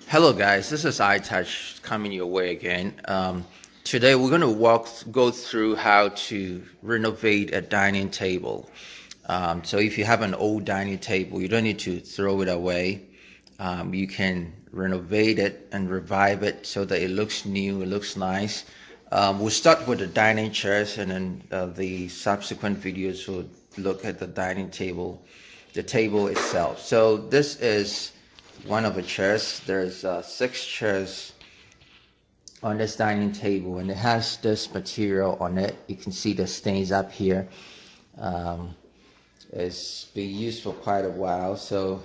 Hello guys, this is iTouch coming your way again. Today we're going to go through how to renovate a dining table. So if you have an old dining table, you don't need to throw it away. You can renovate it and revive it so that it looks new, it looks nice. We'll start with the dining chairs, and then the subsequent videos will look at the dining table, the table itself. So this is one of the chairs. There's 6 chairs on this dining table, and it has this material on it. You can see the stains up here. It's been used for quite a while, so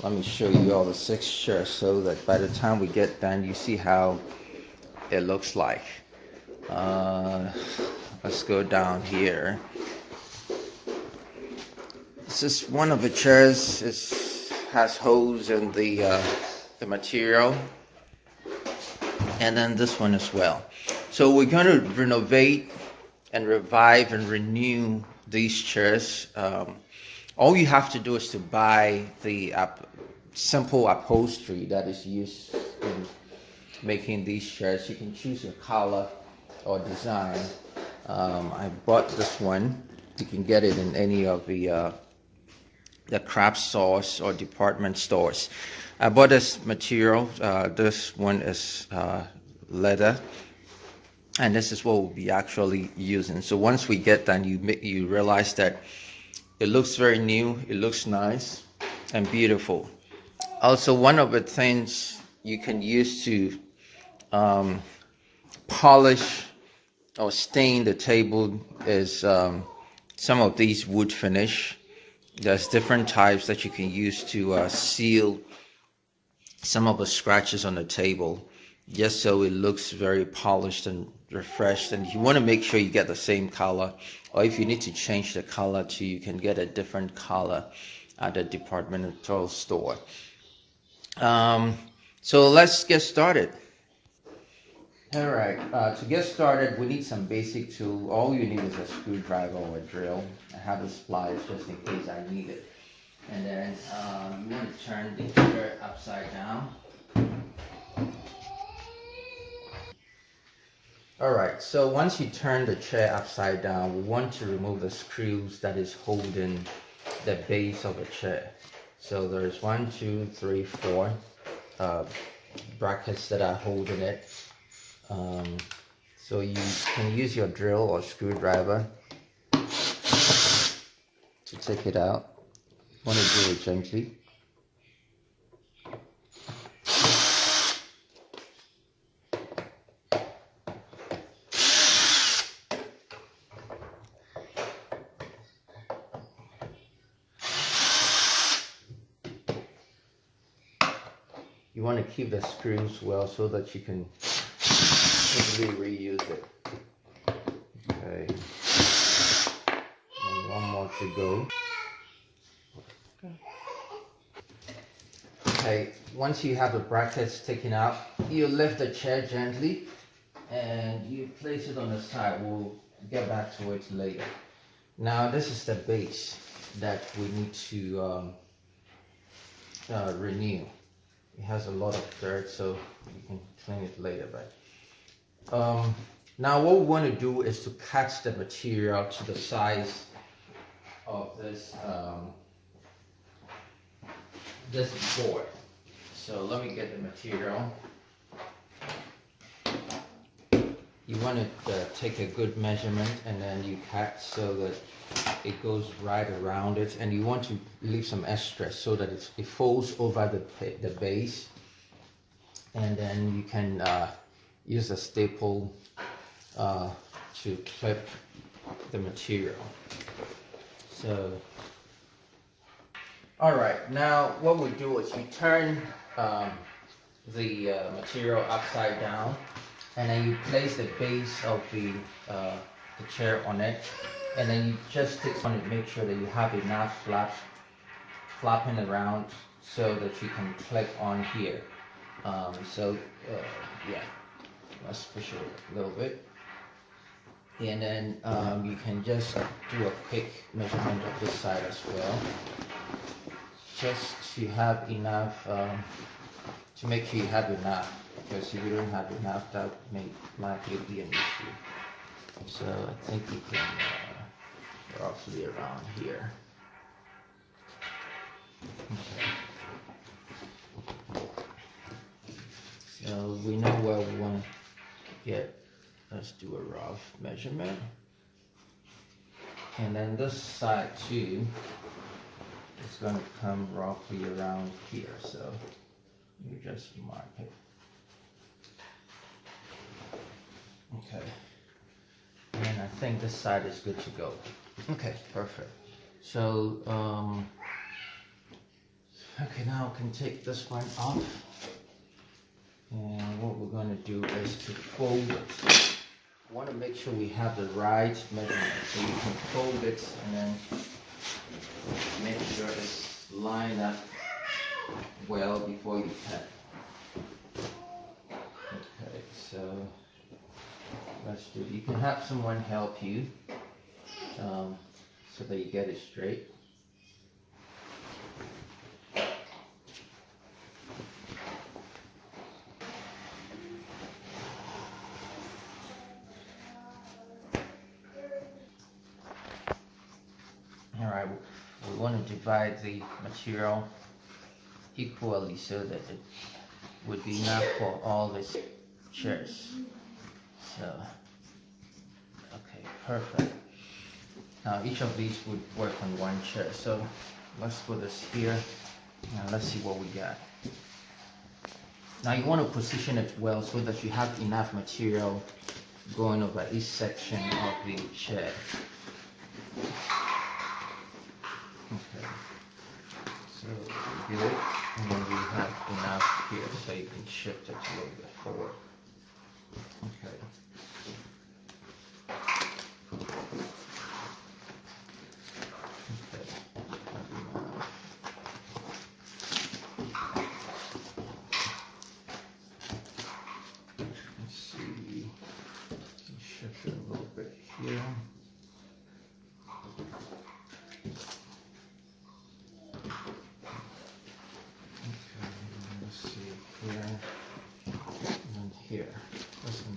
let me show you all the 6 chairs so that by the time we get done, you see how it looks like. Let's go down here. This is one of the chairs. It has holes in the material, and then this one as well. So we're going to renovate and revive and renew these chairs. All you have to do is to buy the simple upholstery that is used in making these chairs. You can choose your color or design. I bought this one. You can get it in any of the craft stores or department stores. I bought this material. This one is leather, and this is what we'll be actually using. So once we get done, you realize that it looks very new, it looks nice and beautiful. Also, one of the things you can use to polish or stain the table is some of these wood finish. There's different types that you can use to seal some of the scratches on the table, just so it looks very polished and refreshed. And you want to make sure you get the same color, or if you need to change the color too, you can get a different color at the departmental store. So let's get started. All right, to get started, we need some basic tools. All you need is a screwdriver or a drill. I have a splice just in case I need it. And then you want to turn the chair upside down. All right, so once you turn the chair upside down, we want to remove the screws that is holding the base of the chair. So there's 1, 2, 3, 4 brackets that are holding it. So you can use your drill or screwdriver to take it out. You want to do it gently. You want to keep the screws well so that you can easily reuse it. Okay. And one more to go. Okay, once you have the brackets taken out, you lift the chair gently and you place it on the side. We'll get back to it later. Now this is the base that we need to renew. It has a lot of dirt, so you can clean it later. But now what we want to do is to cut the material to the size of this this board. So let me get the material. You want to take a good measurement, and then you cut so that it goes right around it, and you want to leave some extra so that it folds over the base, and then you can use a staple to clip the material. So all right, now what we do is you turn the material upside down, and then you place the base of the chair on it, and then you just want to make sure that you have enough flapping around so that you can click on here. Yeah, let's push it a little bit, and then you can just do a quick measurement of this side as well, just to have enough to make sure you have enough, because if you don't have enough, that may likely be an issue. So I think we can roughly around here. Okay. So we know where we want to get. Let's do a rough measurement. And then this side too is going to come roughly around here. So you just mark it. Okay. And I think this side is good to go. Okay, perfect. So, okay, now I can take this one off. And what we're going to do is to fold it. I want to make sure we have the right measurement. So you can fold it and then make sure it's lined up well before you cut. Okay, so let's do it. You can have someone help you so that you get it straight. Alright, we want to divide the material equally so that it would be enough for all these chairs. So, okay, perfect. Now each of these would work on one chair. So let's put this here and let's see what we got. Now you want to position it well so that you have enough material going over each section of the chair. Okay, so we do it, and then we have enough here, so you can shift it a little bit forward. Okay. Okay. Let's see. Shift it a little bit here.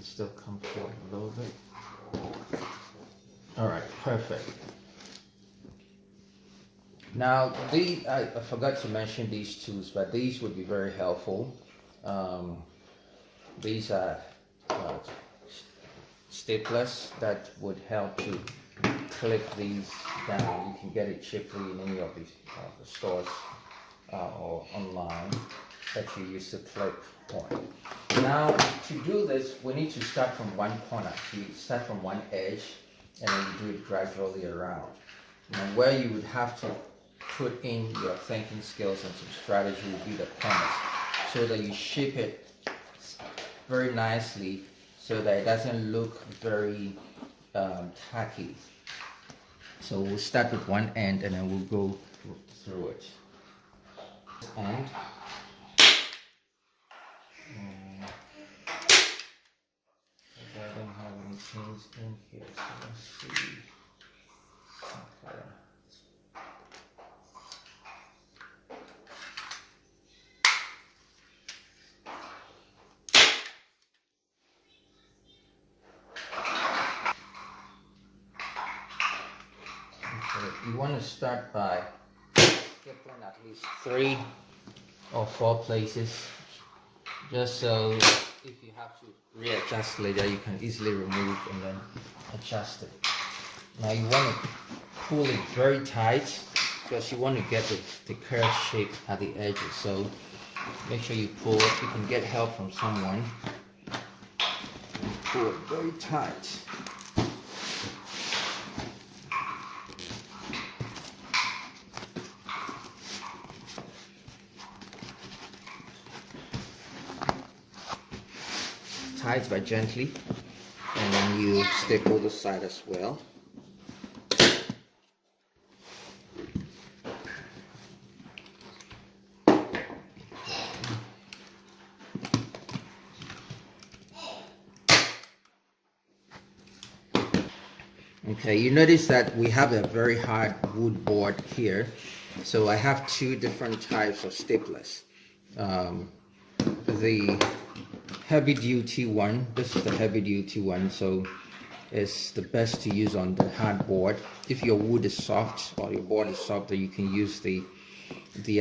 Still come forward a little bit. All right, perfect. Now, I forgot to mention these tools, but these would be very helpful. These are staplers that would help to clip these down. You can get it cheaply in any of these the stores or online that you use to clip on. Now, to do this, we need to start from one corner. So you start from one edge, and then you do it gradually around. Now, where you would have to put in your thinking skills and some strategy would be the corners, so that you shape it very nicely, so that it doesn't look very tacky. So we'll start with one end, and then we'll go through it. And I don't have any things in here, so let's see. Okay. Okay, you want to start by stapling at least 3 or 4 places, just so if you have to readjust later, you can easily remove and then adjust it. Now you want to pull it very tight, because you want to get the curved shape at the edges. So make sure you pull it. You can get help from someone. Pull it very tight. Tight but gently, and then you staple the side as well. Okay, you notice that we have a very hard wood board here, so I have 2 different types of staplers. the heavy duty one. This is the heavy duty one, so it's the best to use on the hard board. If your wood is soft or your board is soft, then you can use the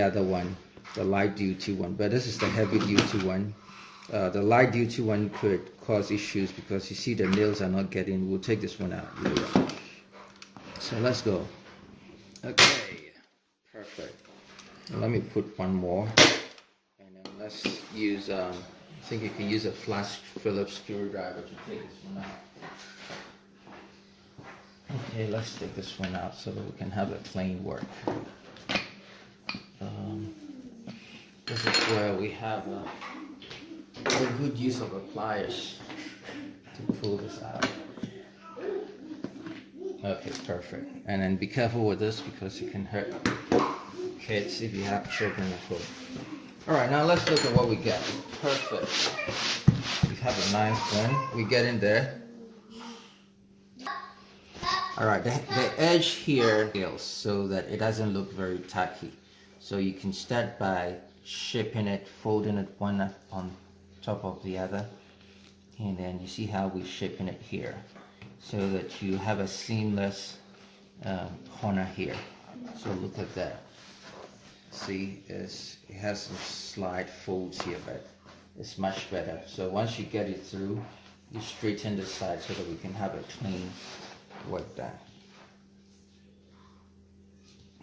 other one, the light duty one. But this is the heavy duty one. The light duty one could cause issues because you see the nails are not getting. We'll take this one out later. So let's go. Okay, perfect. Let me put one more, and then let's use. I think you can use a flat Phillips screwdriver to take this one out. Okay, let's take this one out so that we can have a plain work. This is where we have a good use of a pliers to pull this out. Okay, perfect. And then be careful with this because it can hurt kids if you have children at home. Alright, now let's look at what we got. Perfect. We have a nice one. We get in there. Alright, the edge here is so that it doesn't look very tacky. So you can start by shaping it, folding it one on top of the other. And then you see how we're shaping it here, so that you have a seamless corner here. So look at that. See, it has some slight folds here, but it's much better. So once you get it through, you straighten the side so that we can have a clean work done.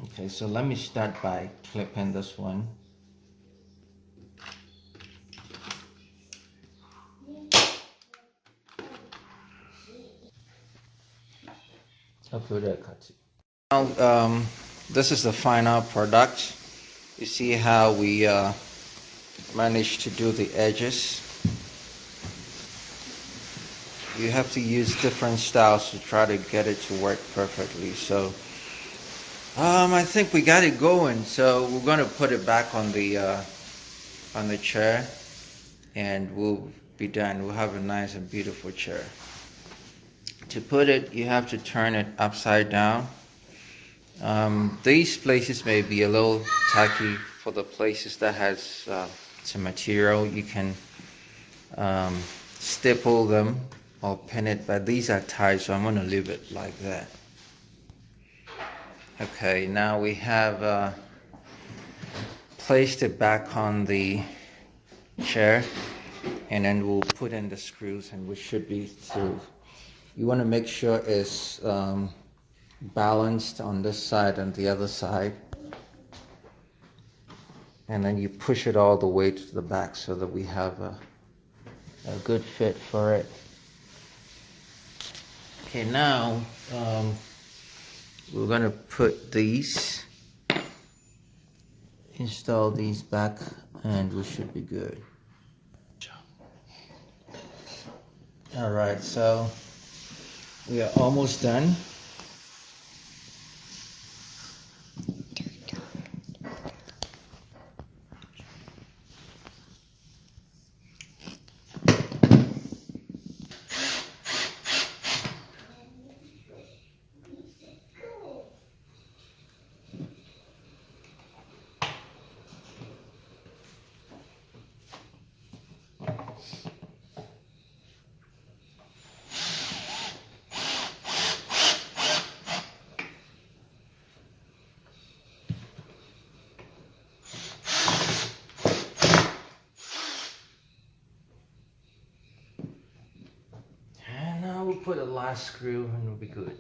Okay, so let me start by clipping this one. Now, this is the final product. You see how we managed to do the edges. You have to use different styles to try to get it to work perfectly. So I think we got it going. So we're going to put it back on the chair, and we'll be done. We'll have a nice and beautiful chair. To put it, you have to turn it upside down. These places may be a little tacky. For the places that has some material, you can staple them or pin it, but these are tight, so I'm going to leave it like that. Okay, now we have placed it back on the chair, and then we'll put in the screws, and we should be through. You want to make sure it's balanced on this side and the other side, and then you push it all the way to the back so that we have a good fit for it. Okay, now we're going to put these, install these back, and we should be good. Alright, so we are almost done. Put a last screw and we'll be good.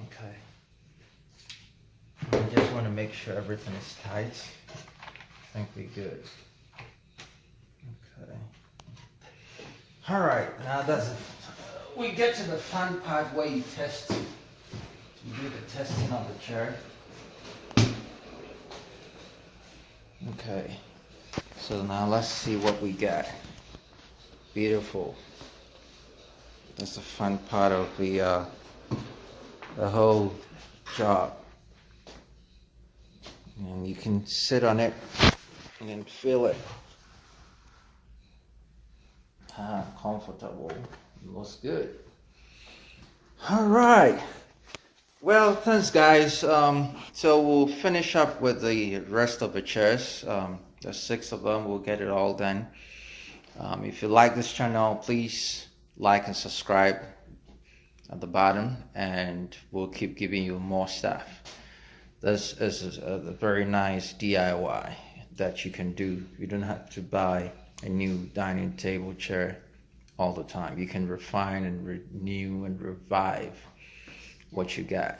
Okay. I just want to make sure everything is tight. I think we're good. Okay. Alright, now we get to the fun part where you test. You do the testing on the chair. Okay. So now let's see what we got. Beautiful. That's the fun part of the whole job. And you can sit on it and feel it. Comfortable. Looks good. All right. Well, thanks, guys. So we'll finish up with the rest of the chairs. There's 6 of them. We'll get it all done. If you like this channel, please like and subscribe at the bottom, and we'll keep giving you more stuff. This is a very nice DIY that you can do. You don't have to buy a new dining table chair all the time. You can refine and renew and revive what you got.